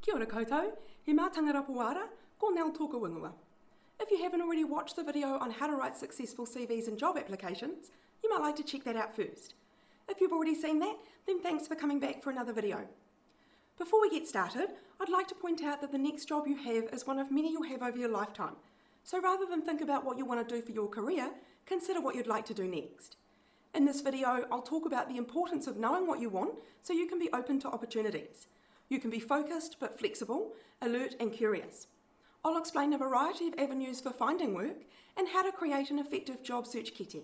Kia ora koutou, he mā tangarapo ara, ko Nell toka wingua. If you haven't already watched the video on how to write successful CVs and job applications, you might like to check that out first. If you've already seen that, then thanks for coming back for another video. Before we get started, I'd like to point out that the next job you have is one of many you'll have over your lifetime. So rather than think about what you want to do for your career, consider what you'd like to do next. In this video, I'll talk about the importance of knowing what you want so you can be open to opportunities. You can be focused but flexible, alert and curious. I'll explain a variety of avenues for finding work and how to create an effective job search kete.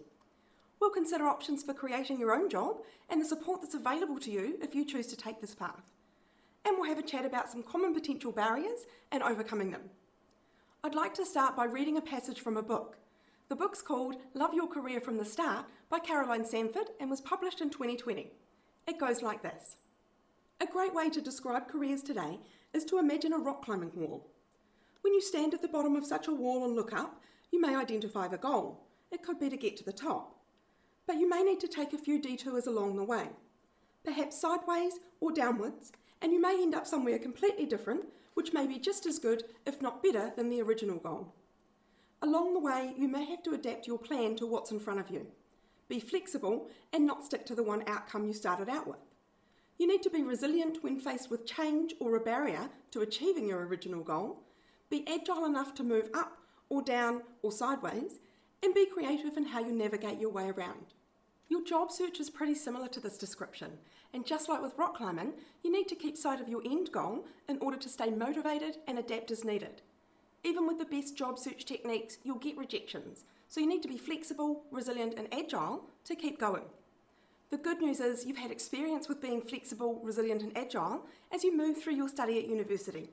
We'll consider options for creating your own job and the support that's available to you if you choose to take this path. And we'll have a chat about some common potential barriers and overcoming them. I'd like to start by reading a passage from a book. The book's called Love Your Career from the Start by Caroline Sanford and was published in 2020. It goes like this. A great way to describe careers today is to imagine a rock climbing wall. When you stand at the bottom of such a wall and look up, you may identify the goal. It could be to get to the top. But you may need to take a few detours along the way, perhaps sideways or downwards, and you may end up somewhere completely different, which may be just as good, if not better, than the original goal. Along the way, you may have to adapt your plan to what's in front of you. Be flexible and not stick to the one outcome you started out with. You need to be resilient when faced with change or a barrier to achieving your original goal, be agile enough to move up or down or sideways, and be creative in how you navigate your way around. Your job search is pretty similar to this description, and just like with rock climbing, you need to keep sight of your end goal in order to stay motivated and adapt as needed. Even with the best job search techniques, you'll get rejections, so you need to be flexible, resilient and agile to keep going. The good news is you've had experience with being flexible, resilient and agile as you move through your study at university.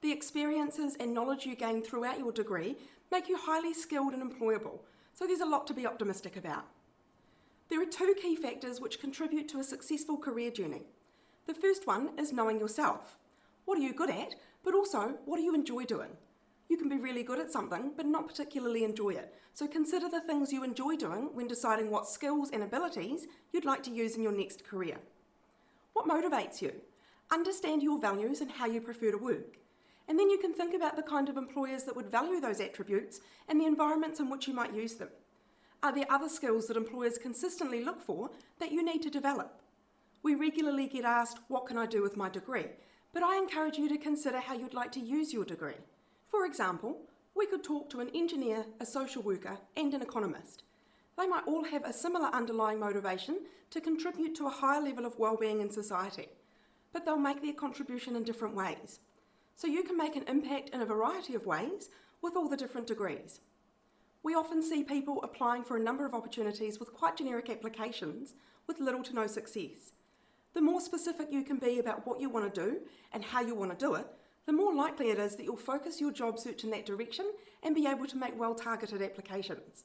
The experiences and knowledge you gain throughout your degree make you highly skilled and employable, so there's a lot to be optimistic about. There are two key factors which contribute to a successful career journey. The first one is knowing yourself. What are you good at, but also what do you enjoy doing? You can be really good at something, but not particularly enjoy it. So consider the things you enjoy doing when deciding what skills and abilities you'd like to use in your next career. What motivates you? Understand your values and how you prefer to work. And then you can think about the kind of employers that would value those attributes and the environments in which you might use them. Are there other skills that employers consistently look for that you need to develop? We regularly get asked, what can I do with my degree? But I encourage you to consider how you'd like to use your degree. For example, we could talk to an engineer, a social worker, and an economist. They might all have a similar underlying motivation to contribute to a higher level of wellbeing in society, but they'll make their contribution in different ways. So you can make an impact in a variety of ways with all the different degrees. We often see people applying for a number of opportunities with quite generic applications with little to no success. The more specific you can be about what you want to do and how you want to do it, the more likely it is that you'll focus your job search in that direction and be able to make well-targeted applications.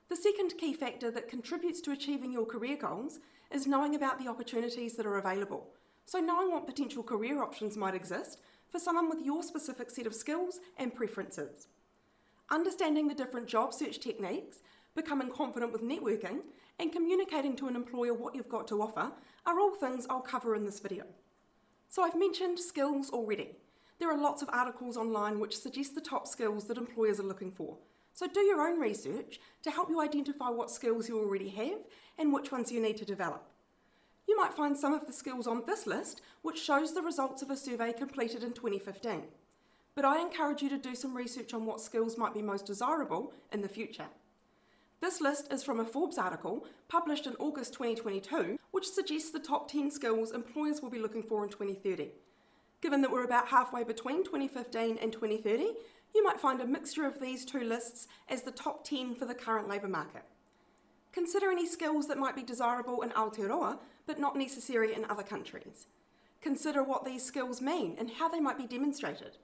The second key factor that contributes to achieving your career goals is knowing about the opportunities that are available. So knowing what potential career options might exist for someone with your specific set of skills and preferences. Understanding the different job search techniques, becoming confident with networking, and communicating to an employer what you've got to offer are all things I'll cover in this video. So I've mentioned skills already. There are lots of articles online which suggest the top skills that employers are looking for. So do your own research to help you identify what skills you already have and which ones you need to develop. You might find some of the skills on this list which shows the results of a survey completed in 2015. But I encourage you to do some research on what skills might be most desirable in the future. This list is from a Forbes article published in August 2022, which suggests the top 10 skills employers will be looking for in 2030. Given that we're about halfway between 2015 and 2030, you might find a mixture of these two lists as the top 10 for the current labour market. Consider any skills that might be desirable in Aotearoa, but not necessary in other countries. Consider what these skills mean and how they might be demonstrated.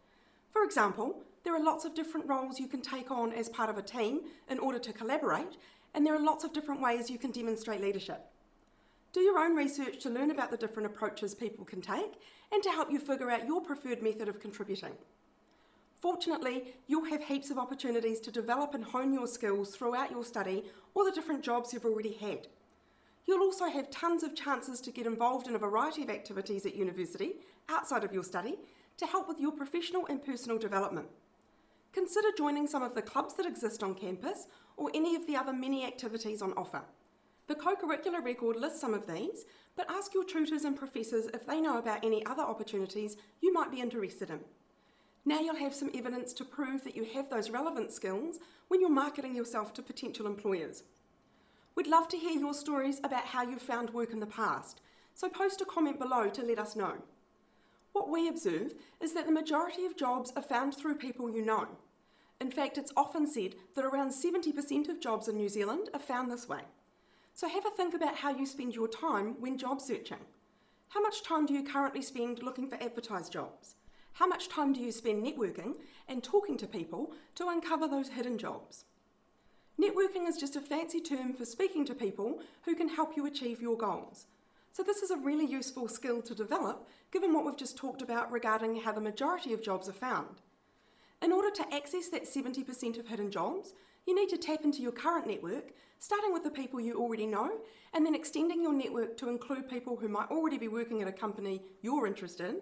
For example, there are lots of different roles you can take on as part of a team in order to collaborate, and there are lots of different ways you can demonstrate leadership. Do your own research to learn about the different approaches people can take and to help you figure out your preferred method of contributing. Fortunately, you'll have heaps of opportunities to develop and hone your skills throughout your study or the different jobs you've already had. You'll also have tons of chances to get involved in a variety of activities at university outside of your study to help with your professional and personal development. Consider joining some of the clubs that exist on campus or any of the other many activities on offer. The co-curricular record lists some of these, but ask your tutors and professors if they know about any other opportunities you might be interested in. Now you'll have some evidence to prove that you have those relevant skills when you're marketing yourself to potential employers. We'd love to hear your stories about how you've found work in the past, so post a comment below to let us know. What we observe is that the majority of jobs are found through people you know. In fact, it's often said that around 70% of jobs in New Zealand are found this way. So have a think about how you spend your time when job searching. How much time do you currently spend looking for advertised jobs? How much time do you spend networking and talking to people to uncover those hidden jobs? Networking is just a fancy term for speaking to people who can help you achieve your goals. So this is a really useful skill to develop, given what we've just talked about regarding how the majority of jobs are found. In order to access that 70% of hidden jobs, you need to tap into your current network, starting with the people you already know, and then extending your network to include people who might already be working at a company you're interested in,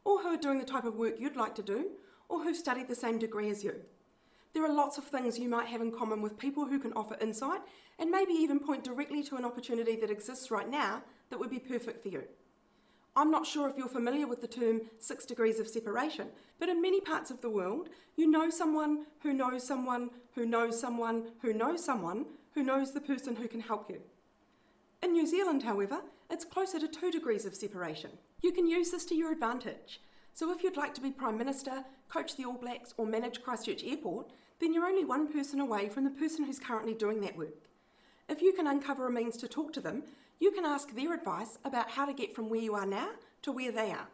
or who are doing the type of work you'd like to do, or who've studied the same degree as you. There are lots of things you might have in common with people who can offer insight and maybe even point directly to an opportunity that exists right now that would be perfect for you. I'm not sure if you're familiar with the term 6 degrees of separation, but in many parts of the world, you know someone who knows someone who knows someone who knows someone who knows the person who can help you. In New Zealand, however, it's closer to 2 degrees of separation. You can use this to your advantage. So if you'd like to be Prime Minister, coach the All Blacks or manage Christchurch Airport, then you're only one person away from the person who's currently doing that work. If you can uncover a means to talk to them, you can ask their advice about how to get from where you are now to where they are.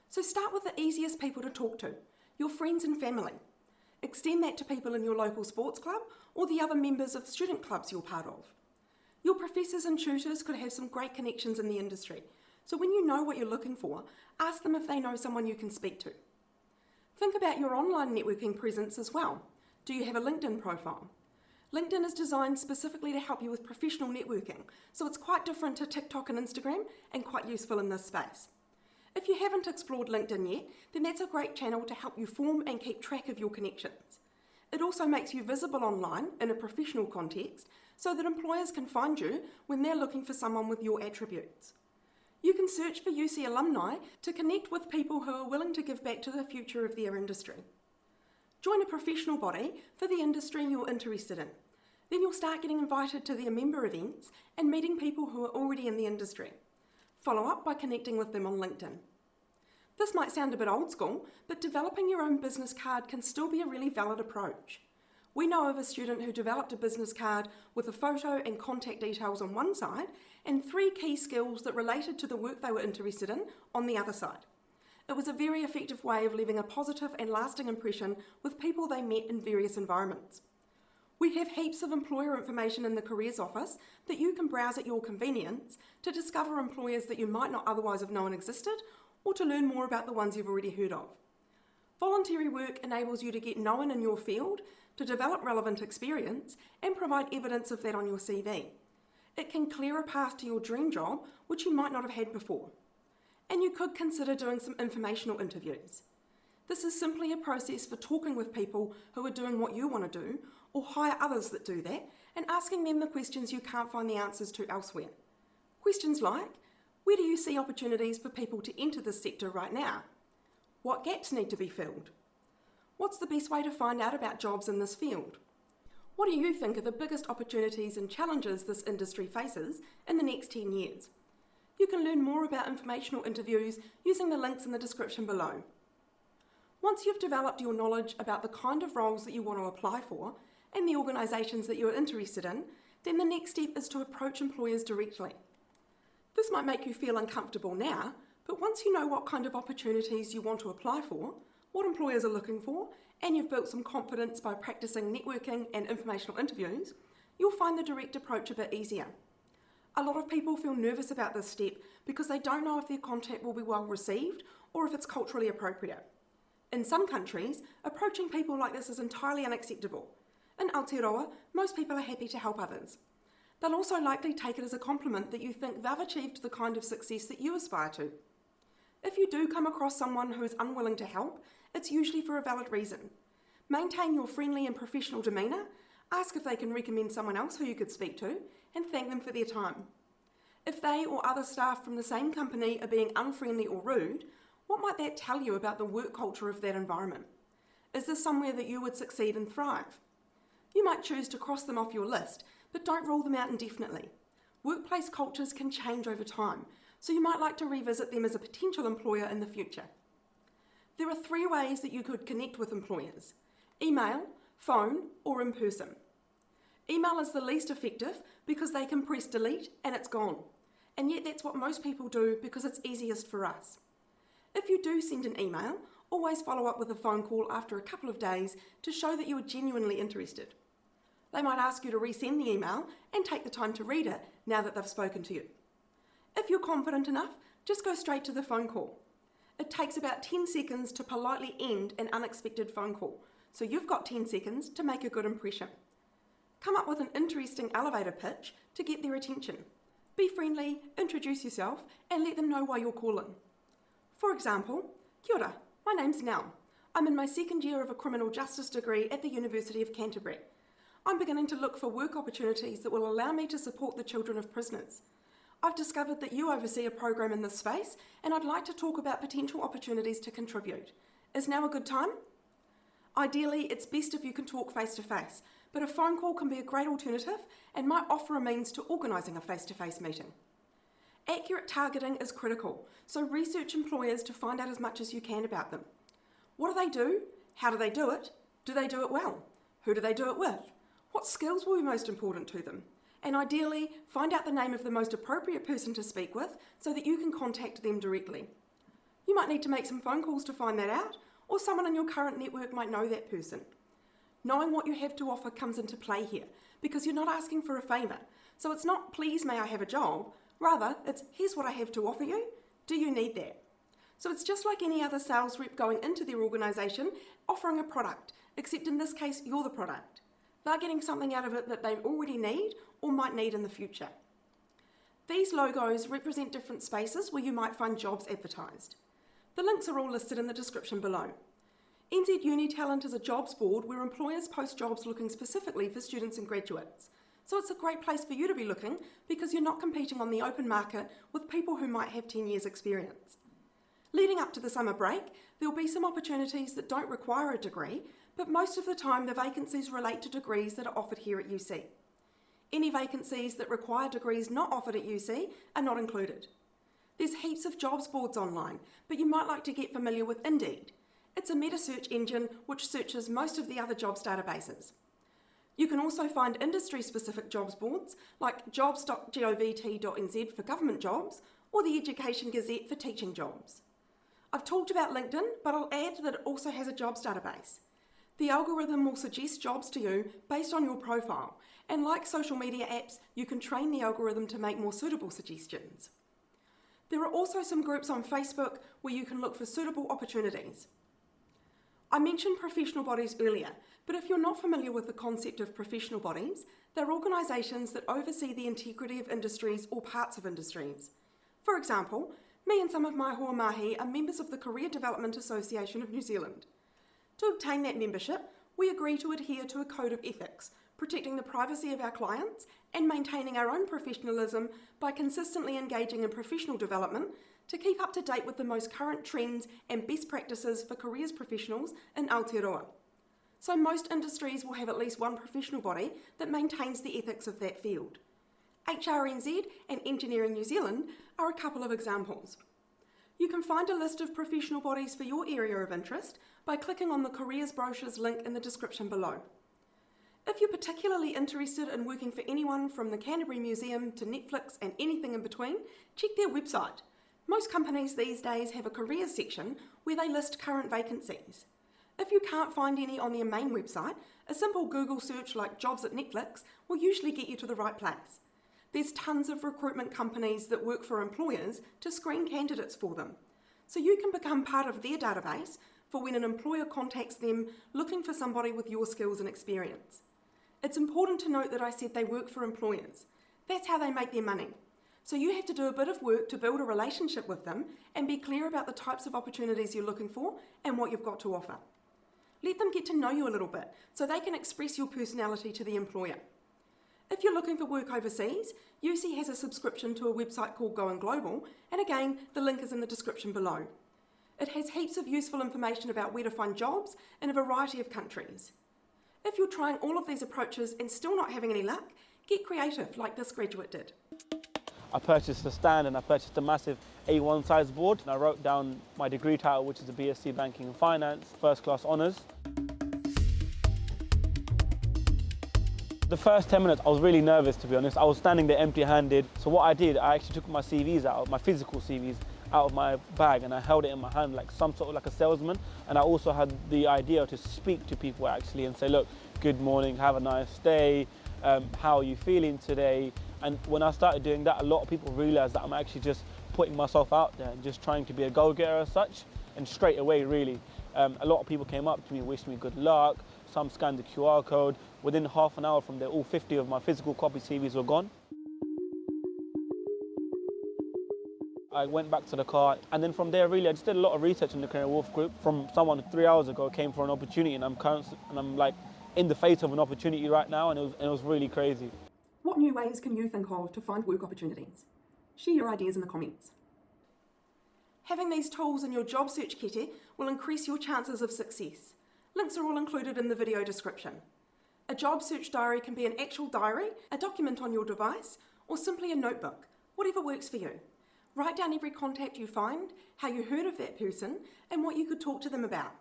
So start with the easiest people to talk to, your friends and family. Extend that to people in your local sports club or the other members of student clubs you're part of. Your professors and tutors could have some great connections in the industry, so when you know what you're looking for, ask them if they know someone you can speak to. Think about your online networking presence as well. Do you have a LinkedIn profile? LinkedIn is designed specifically to help you with professional networking, so it's quite different to TikTok and Instagram and quite useful in this space. If you haven't explored LinkedIn yet, then that's a great channel to help you form and keep track of your connections. It also makes you visible online in a professional context so that employers can find you when they're looking for someone with your attributes. You can search for UC alumni to connect with people who are willing to give back to the future of their industry. Join a professional body for the industry you're interested in. Then you'll start getting invited to their member events and meeting people who are already in the industry. Follow up by connecting with them on LinkedIn. This might sound a bit old school, but developing your own business card can still be a really valid approach. We know of a student who developed a business card with a photo and contact details on one side and 3 key skills that related to the work they were interested in on the other side. It was a very effective way of leaving a positive and lasting impression with people they met in various environments. We have heaps of employer information in the Careers Office that you can browse at your convenience to discover employers that you might not otherwise have known existed or to learn more about the ones you've already heard of. Voluntary work enables you to get known in your field, to develop relevant experience and provide evidence of that on your CV. It can clear a path to your dream job, which you might not have had before. And you could consider doing some informational interviews. This is simply a process for talking with people who are doing what you want to do, or hire others that do that, and asking them the questions you can't find the answers to elsewhere. Questions like, where do you see opportunities for people to enter this sector right now? What gaps need to be filled? What's the best way to find out about jobs in this field? What do you think are the biggest opportunities and challenges this industry faces in the next 10 years? You can learn more about informational interviews using the links in the description below. Once you've developed your knowledge about the kind of roles that you want to apply for and the organisations that you're interested in, then the next step is to approach employers directly. This might make you feel uncomfortable now, but once you know what kind of opportunities you want to apply for, what employers are looking for, and you've built some confidence by practicing networking and informational interviews, you'll find the direct approach a bit easier. A lot of people feel nervous about this step because they don't know if their contact will be well received or if it's culturally appropriate. In some countries, approaching people like this is entirely unacceptable. In Aotearoa, most people are happy to help others. They'll also likely take it as a compliment that you think they've achieved the kind of success that you aspire to. If you do come across someone who is unwilling to help, it's usually for a valid reason. Maintain your friendly and professional demeanour, ask if they can recommend someone else who you could speak to, and thank them for their time. If they or other staff from the same company are being unfriendly or rude, what might that tell you about the work culture of that environment? Is this somewhere that you would succeed and thrive? You might choose to cross them off your list, but don't rule them out indefinitely. Workplace cultures can change over time, so you might like to revisit them as a potential employer in the future. There are 3 ways that you could connect with employers: email, phone, or in person. Email is the least effective because they can press delete and it's gone. And yet that's what most people do because it's easiest for us. If you do send an email, always follow up with a phone call after a couple of days to show that you are genuinely interested. They might ask you to resend the email and take the time to read it now that they've spoken to you. If you're confident enough, just go straight to the phone call. It takes about 10 seconds to politely end an unexpected phone call, so you've got 10 seconds to make a good impression. Come up with an interesting elevator pitch to get their attention. Be friendly, introduce yourself, and let them know why you're calling. For example, kia ora, my name's Nell. I'm in my 2nd year of a criminal justice degree at the University of Canterbury. I'm beginning to look for work opportunities that will allow me to support the children of prisoners. I've discovered that you oversee a program in this space, and I'd like to talk about potential opportunities to contribute. Is now a good time? Ideally, it's best if you can talk face-to-face, but a phone call can be a great alternative and might offer a means to organising a face-to-face meeting. Accurate targeting is critical, so research employers to find out as much as you can about them. What do they do? How do they do it? Do they do it well? Who do they do it with? What skills will be most important to them? And ideally, find out the name of the most appropriate person to speak with so that you can contact them directly. You might need to make some phone calls to find that out, or someone in your current network might know that person. Knowing what you have to offer comes into play here, because you're not asking for a favour. So it's not, please may I have a job, rather it's, here's what I have to offer you, do you need that? So it's just like any other sales rep going into their organisation, offering a product, except in this case you're the product. They're getting something out of it that they already need or might need in the future. These logos represent different spaces where you might find jobs advertised. The links are all listed in the description below. NZ Uni Talent is a jobs board where employers post jobs looking specifically for students and graduates. So it's a great place for you to be looking because you're not competing on the open market with people who might have 10 years experience. Leading up to the summer break, there'll be some opportunities that don't require a degree, but most of the time the vacancies relate to degrees that are offered here at UC. Any vacancies that require degrees not offered at UC are not included. There's heaps of jobs boards online, but you might like to get familiar with Indeed. It's a meta search engine which searches most of the other jobs databases. You can also find industry-specific jobs boards like jobs.govt.nz for government jobs or the Education Gazette for teaching jobs. I've talked about LinkedIn, but I'll add that it also has a jobs database. The algorithm will suggest jobs to you based on your profile, and like social media apps, you can train the algorithm to make more suitable suggestions. There are also some groups on Facebook where you can look for suitable opportunities. I mentioned professional bodies earlier, but if you're not familiar with the concept of professional bodies, they're organisations that oversee the integrity of industries or parts of industries. For example, me and some of my hoa mahi are members of the Career Development Association of New Zealand. To obtain that membership, we agree to adhere to a code of ethics, protecting the privacy of our clients and maintaining our own professionalism by consistently engaging in professional development to keep up to date with the most current trends and best practices for careers professionals in Aotearoa. So most industries will have at least one professional body that maintains the ethics of that field. HRNZ and Engineering New Zealand are a couple of examples. You can find a list of professional bodies for your area of interest by clicking on the careers brochures link in the description below. If you're particularly interested in working for anyone from the Canterbury Museum to Netflix and anything in between, check their website. Most companies these days have a careers section where they list current vacancies. If you can't find any on their main website, a simple Google search like jobs at Netflix will usually get you to the right place. There's tons of recruitment companies that work for employers to screen candidates for them. So you can become part of their database for when an employer contacts them looking for somebody with your skills and experience. It's important to note that I said they work for employers. That's how they make their money. So you have to do a bit of work to build a relationship with them and be clear about the types of opportunities you're looking for and what you've got to offer. Let them get to know you a little bit so they can express your personality to the employer. If you're looking for work overseas, UC has a subscription to a website called Going Global, and again, the link is in the description below. It has heaps of useful information about where to find jobs in a variety of countries. If you're trying all of these approaches and still not having any luck, get creative like this graduate did. I purchased a stand and I purchased a massive A1 size board, and I wrote down my degree title, which is a BSc Banking and Finance, first class honours. The first 10 minutes I was really nervous, to be honest. I was standing there empty-handed. So what I did, I actually took my CVs out, my physical CVs, out of my bag, and I held it in my hand like some sort of like a salesman. And I also had the idea to speak to people actually and say, look, good morning, have a nice day, how are you feeling today? And when I started doing that, a lot of people realised that I'm actually just putting myself out there and just trying to be a go-getter as such. And straight away, really, a lot of people came up to me, wished me good luck. Some scanned the QR code. Within half an hour from there, all 50 of my physical copy CVs were gone. I went back to the car, and then from there, really, I just did a lot of research on the Career Wolf Group. From someone 3 hours ago came for an opportunity, and I'm like in the face of an opportunity right now, and it was really crazy. What new ways can you think of to find work opportunities? Share your ideas in the comments. Having these tools in your job search kete will increase your chances of success. Links are all included in the video description. A job search diary can be an actual diary, a document on your device, or simply a notebook, whatever works for you. Write down every contact you find, how you heard of that person, and what you could talk to them about.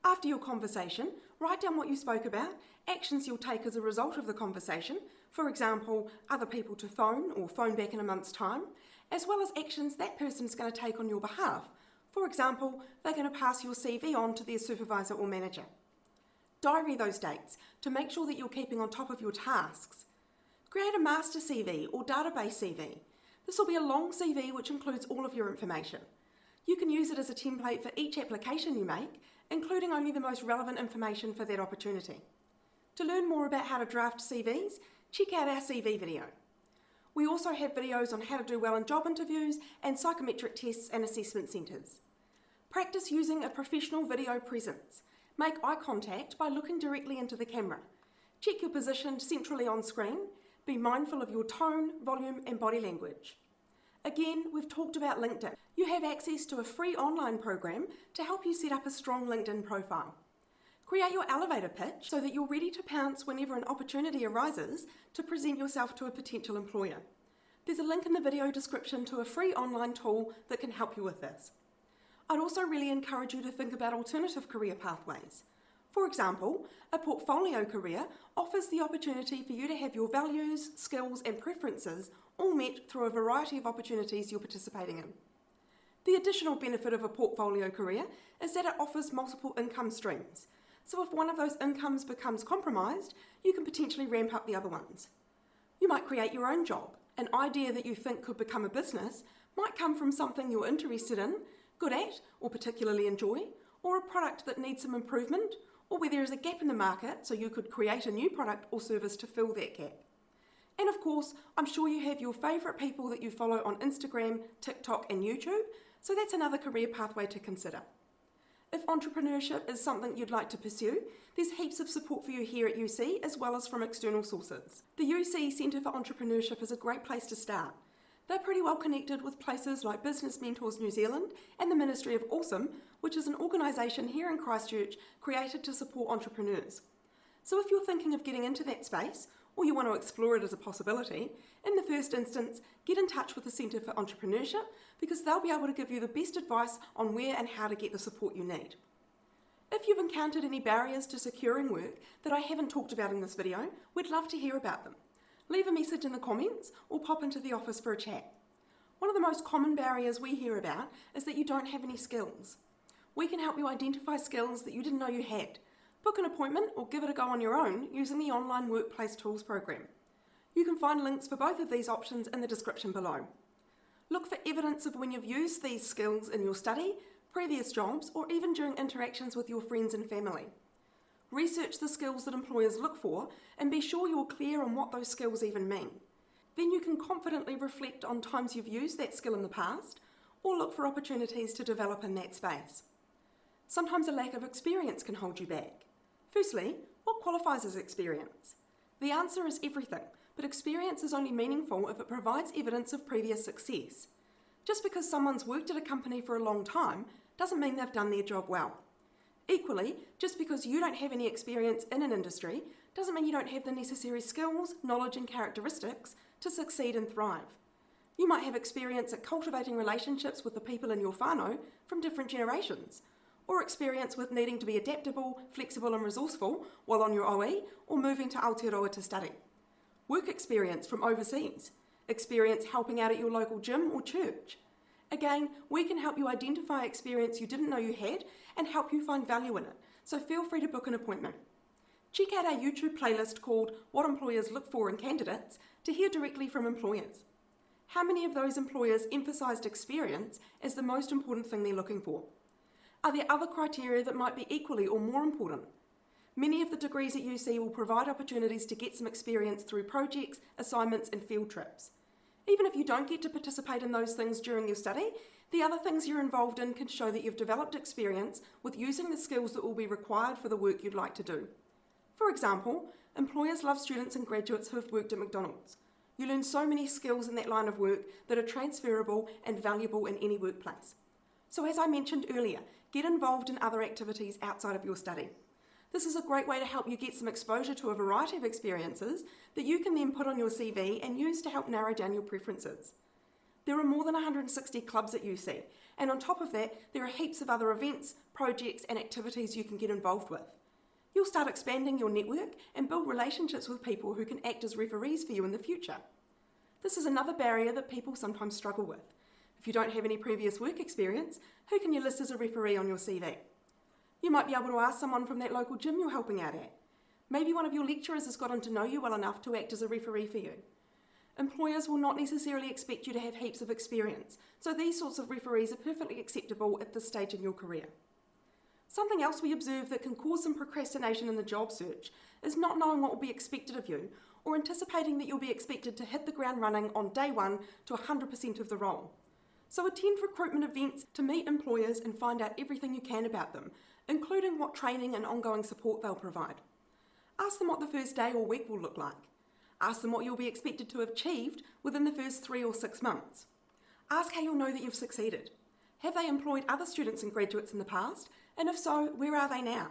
After your conversation, write down what you spoke about, actions you'll take as a result of the conversation, for example, other people to phone or phone back in a month's time, as well as actions that person's going to take on your behalf. For example, they're going to pass your CV on to their supervisor or manager. Diary those dates to make sure that you're keeping on top of your tasks. Create a master CV or database CV. This will be a long CV which includes all of your information. You can use it as a template for each application you make, including only the most relevant information for that opportunity. To learn more about how to draft CVs, check out our CV video. We also have videos on how to do well in job interviews and psychometric tests and assessment centres. Practice using a professional video presence. Make eye contact by looking directly into the camera. Check your position centrally on screen. Be mindful of your tone, volume and body language. Again, we've talked about LinkedIn. You have access to a free online program to help you set up a strong LinkedIn profile. Create your elevator pitch so that you're ready to pounce whenever an opportunity arises to present yourself to a potential employer. There's a link in the video description to a free online tool that can help you with this. I'd also really encourage you to think about alternative career pathways. For example, a portfolio career offers the opportunity for you to have your values, skills and preferences all met through a variety of opportunities you're participating in. The additional benefit of a portfolio career is that it offers multiple income streams. So if one of those incomes becomes compromised, you can potentially ramp up the other ones. You might create your own job. An idea that you think could become a business might come from something you're interested in, good at, or particularly enjoy, or a product that needs some improvement, or where there is a gap in the market so you could create a new product or service to fill that gap. And of course, I'm sure you have your favourite people that you follow on Instagram, TikTok and YouTube, so that's another career pathway to consider. If entrepreneurship is something you'd like to pursue, there's heaps of support for you here at UC as well as from external sources. The UC Centre for Entrepreneurship is a great place to start. They're pretty well connected with places like Business Mentors New Zealand and the Ministry of Awesome, which is an organisation here in Christchurch created to support entrepreneurs. So if you're thinking of getting into that space, or you want to explore it as a possibility, in the first instance, get in touch with the Centre for Entrepreneurship because they'll be able to give you the best advice on where and how to get the support you need. If you've encountered any barriers to securing work that I haven't talked about in this video, we'd love to hear about them. Leave a message in the comments or pop into the office for a chat. One of the most common barriers we hear about is that you don't have any skills. We can help you identify skills that you didn't know you had. Book an appointment or give it a go on your own using the online Workplace Tools program. You can find links for both of these options in the description below. Look for evidence of when you've used these skills in your study, previous jobs, or even during interactions with your friends and family. Research the skills that employers look for and be sure you're clear on what those skills even mean. Then you can confidently reflect on times you've used that skill in the past or look for opportunities to develop in that space. Sometimes a lack of experience can hold you back. Firstly, what qualifies as experience? The answer is everything, but experience is only meaningful if it provides evidence of previous success. Just because someone's worked at a company for a long time doesn't mean they've done their job well. Equally, just because you don't have any experience in an industry doesn't mean you don't have the necessary skills, knowledge and characteristics to succeed and thrive. You might have experience at cultivating relationships with the people in your whānau from different generations, or experience with needing to be adaptable, flexible and resourceful while on your OE or moving to Aotearoa to study. Work experience from overseas, experience helping out at your local gym or church. Again, we can help you identify experience you didn't know you had and help you find value in it, so feel free to book an appointment. Check out our YouTube playlist called What Employers Look For in Candidates to hear directly from employers. How many of those employers emphasised experience as the most important thing they're looking for? Are there other criteria that might be equally or more important? Many of the degrees at UC will provide opportunities to get some experience through projects, assignments and field trips. Even if you don't get to participate in those things during your study, the other things you're involved in can show that you've developed experience with using the skills that will be required for the work you'd like to do. For example, employers love students and graduates who have worked at McDonald's. You learn so many skills in that line of work that are transferable and valuable in any workplace. So as I mentioned earlier, get involved in other activities outside of your study. This is a great way to help you get some exposure to a variety of experiences that you can then put on your CV and use to help narrow down your preferences. There are more than 160 clubs at UC, and on top of that, there are heaps of other events, projects and activities you can get involved with. You'll start expanding your network and build relationships with people who can act as referees for you in the future. This is another barrier that people sometimes struggle with. If you don't have any previous work experience, who can you list as a referee on your CV? You might be able to ask someone from that local gym you're helping out at. Maybe one of your lecturers has gotten to know you well enough to act as a referee for you. Employers will not necessarily expect you to have heaps of experience, so these sorts of referees are perfectly acceptable at this stage in your career. Something else we observe that can cause some procrastination in the job search is not knowing what will be expected of you or anticipating that you'll be expected to hit the ground running on day one to 100% of the role. So attend recruitment events to meet employers and find out everything you can about them, including what training and ongoing support they'll provide. Ask them what the first day or week will look like. Ask them what you'll be expected to have achieved within the first 3 or 6 months. Ask how you'll know that you've succeeded. Have they employed other students and graduates in the past? And if so, where are they now?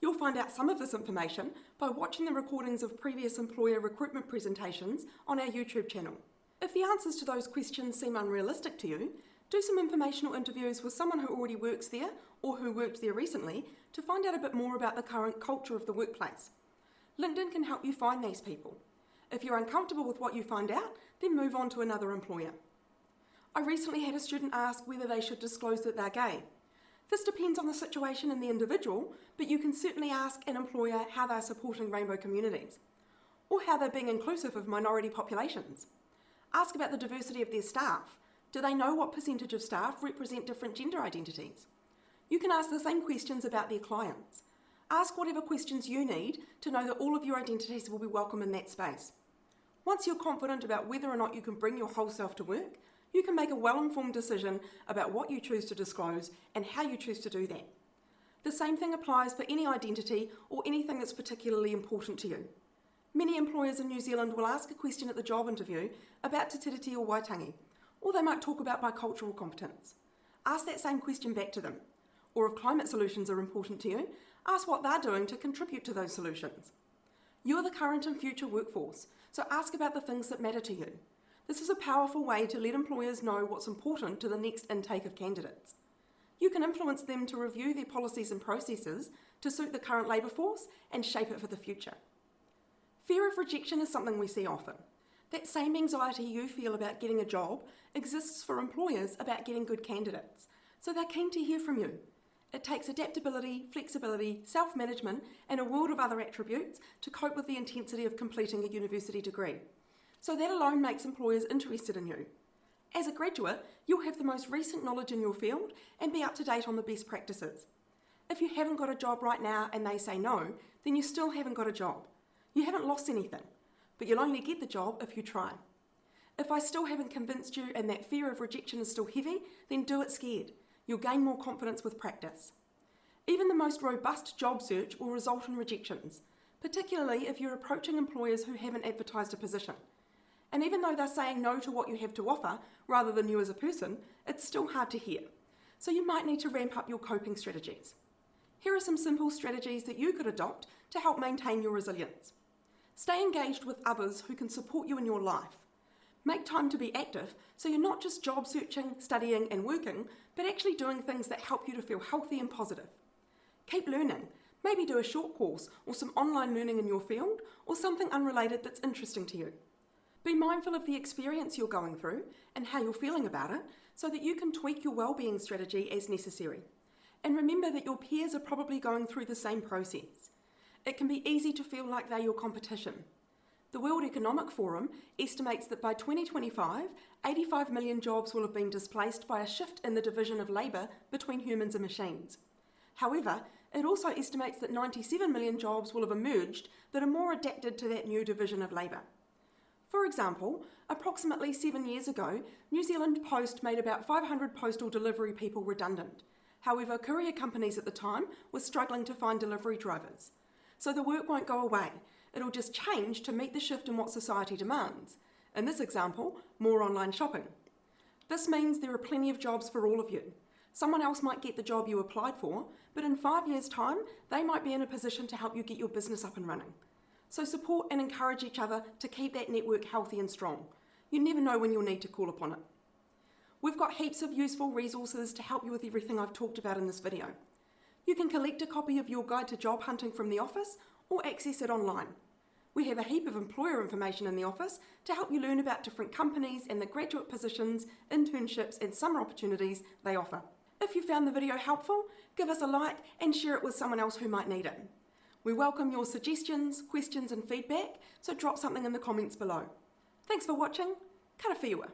You'll find out some of this information by watching the recordings of previous employer recruitment presentations on our YouTube channel. If the answers to those questions seem unrealistic to you, do some informational interviews with someone who already works there or who worked there recently to find out a bit more about the current culture of the workplace. LinkedIn can help you find these people. If you're uncomfortable with what you find out, then move on to another employer. I recently had a student ask whether they should disclose that they're gay. This depends on the situation and the individual, but you can certainly ask an employer how they're supporting rainbow communities, or how they're being inclusive of minority populations. Ask about the diversity of their staff. Do they know what percentage of staff represent different gender identities? You can ask the same questions about their clients. Ask whatever questions you need to know that all of your identities will be welcome in that space. Once you're confident about whether or not you can bring your whole self to work, you can make a well-informed decision about what you choose to disclose and how you choose to do that. The same thing applies for any identity or anything that's particularly important to you. Many employers in New Zealand will ask a question at the job interview about te tiriti or waitangi, or they might talk about bicultural competence. Ask that same question back to them. Or if climate solutions are important to you, ask what they're doing to contribute to those solutions. You're the current and future workforce, so ask about the things that matter to you. This is a powerful way to let employers know what's important to the next intake of candidates. You can influence them to review their policies and processes to suit the current labour force and shape it for the future. Fear of rejection is something we see often. That same anxiety you feel about getting a job exists for employers about getting good candidates, so they're keen to hear from you. It takes adaptability, flexibility, self-management and a world of other attributes to cope with the intensity of completing a university degree. So that alone makes employers interested in you. As a graduate, you'll have the most recent knowledge in your field and be up to date on the best practices. If you haven't got a job right now and they say no, then you still haven't got a job. You haven't lost anything, but you'll only get the job if you try. If I still haven't convinced you and that fear of rejection is still heavy, then do it scared. You'll gain more confidence with practice. Even the most robust job search will result in rejections, particularly if you're approaching employers who haven't advertised a position. And even though they're saying no to what you have to offer rather than you as a person, it's still hard to hear. So you might need to ramp up your coping strategies. Here are some simple strategies that you could adopt to help maintain your resilience. Stay engaged with others who can support you in your life. Make time to be active so you're not just job searching, studying and working, but actually doing things that help you to feel healthy and positive. Keep learning. Maybe do a short course or some online learning in your field or something unrelated that's interesting to you. Be mindful of the experience you're going through and how you're feeling about it so that you can tweak your wellbeing strategy as necessary. And remember that your peers are probably going through the same process. It can be easy to feel like they're your competition. The World Economic Forum estimates that by 2025, 85 million jobs will have been displaced by a shift in the division of labour between humans and machines. However, it also estimates that 97 million jobs will have emerged that are more adapted to that new division of labour. For example, approximately 7 years ago, New Zealand Post made about 500 postal delivery people redundant. However, courier companies at the time were struggling to find delivery drivers. So the work won't go away, it'll just change to meet the shift in what society demands. In this example, more online shopping. This means there are plenty of jobs for all of you. Someone else might get the job you applied for, but in 5 years' time, they might be in a position to help you get your business up and running. So support and encourage each other to keep that network healthy and strong. You never know when you'll need to call upon it. We've got heaps of useful resources to help you with everything I've talked about in this video. You can collect a copy of your guide to job hunting from the office or access it online. We have a heap of employer information in the office to help you learn about different companies and the graduate positions, internships and summer opportunities they offer. If you found the video helpful, give us a like and share it with someone else who might need it. We welcome your suggestions, questions and feedback, so drop something in the comments below. Thanks for watching. Kara whiwa.